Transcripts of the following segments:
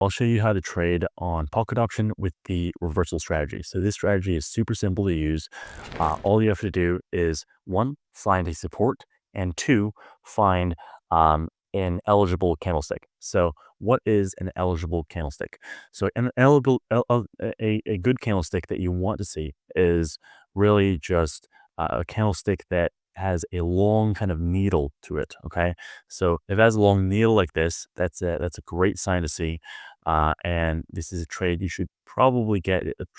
I'll show you how to trade on Polkadot option with the reversal strategy. So this strategy is super simple to use. All you have to do is one, find a support, and two, find an eligible candlestick. So what is an eligible candlestick? So an eligible, a good candlestick that you want to see is really just a candlestick that has a long kind of needle to it. Okay, so if it has a long needle like this, that's a great sign to see. And this is a trade you should probably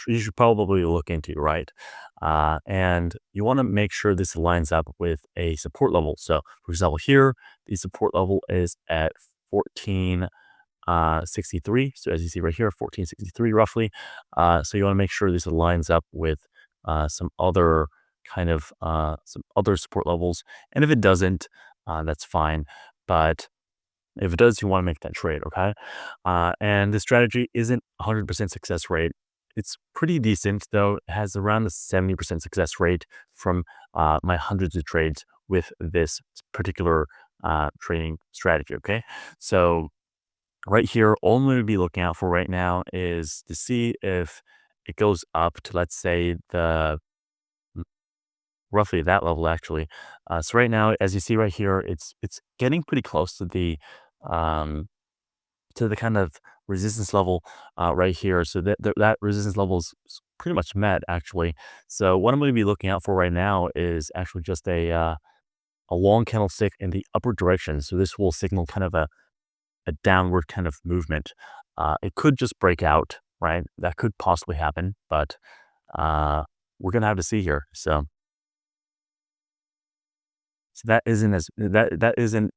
you should probably look into, right? And you want to make sure this lines up with a support level. So, for example, here the support level is at 1463. So as you see right here, 1463 roughly. So you want to make sure this lines up with some other some other support levels. And if it doesn't, that's fine. But if it does, you want to make that trade, okay? And the strategy isn't 100% success rate. It's pretty decent, though. It has around a 70% success rate from my hundreds of trades with this particular trading strategy, okay? So right here, all I'm going to be looking out for right now is to see if it goes up to, let's say, the roughly that level actually. So right now, as you see right here, it's getting pretty close um, to the kind of resistance level right here. So that resistance level is pretty much met actually. So what I'm going to be looking out for right now is actually just a long candlestick in the upward direction. So this will signal kind of a downward kind of movement. It could just break out, right? That could possibly happen, but we're gonna have to see here. So that isn't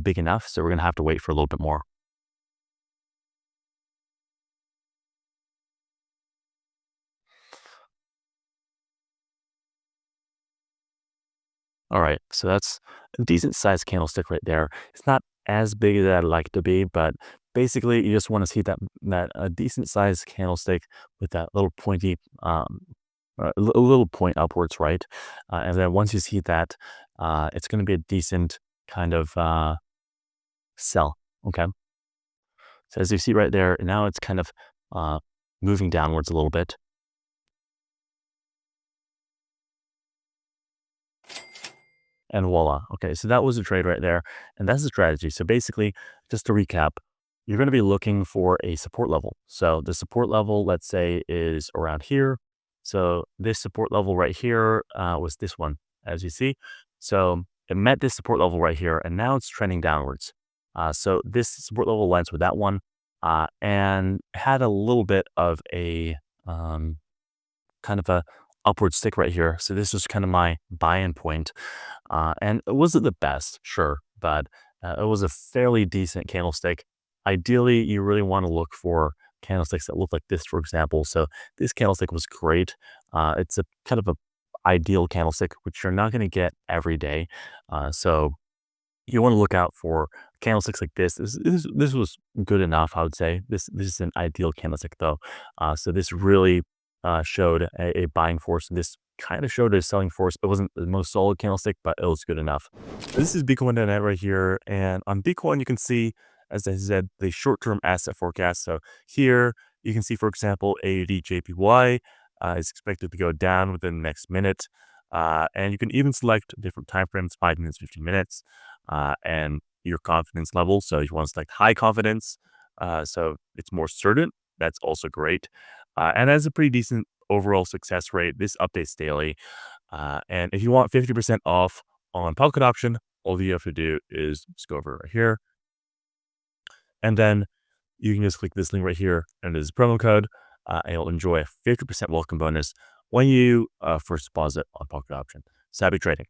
big enough. So we're gonna have to wait for a little bit more. All right, so that's a decent sized candlestick right there. It's not as big as I'd like to be, but basically you just want to see that a decent sized candlestick with that little pointy a little point upwards, right? And then once you see that, it's going to be a decent kind of sell. Okay, so as you see right there, now it's kind of uh, moving downwards a little bit. And voila. Okay, so that was a trade right there. And that's the strategy. So basically, just to recap, you're going to be looking for a support level. So the support level, let's say, is around here. So this support level right here was this one, as you see. So it met this support level right here, and now it's trending downwards. So this support level aligns with that one and had a little bit of a kind of a upward stick right here. So this was kind of my buy-in point. And it wasn't the best, sure, but it was a fairly decent candlestick. Ideally, you really want to look for candlesticks that look like this, for example. So this candlestick was great. It's a kind of a ideal candlestick, which you're not going to get every day. So you want to look out for candlesticks like this. This was good enough, I would say. This is an ideal candlestick though. So this really showed a buying force. This kind of showed a selling force. It wasn't the most solid candlestick, but it was good enough. This is Becoin.net right here. And on Becoin, you can see, as I said, the short-term asset forecast. So here you can see, for example, AUD is expected to go down within the next minute. And you can even select different time frames, 5 minutes, 15 minutes, and your confidence level. So you want to select high confidence. So it's more certain. That's also great. And has a pretty decent overall success rate. This updates daily. And if you want 50% off on Polkadot option, all you have to do is just go over right here. And then you can just click this link right here and there's a promo code and you'll enjoy a 50% welcome bonus when you first deposit on Polkadot option. So happy trading.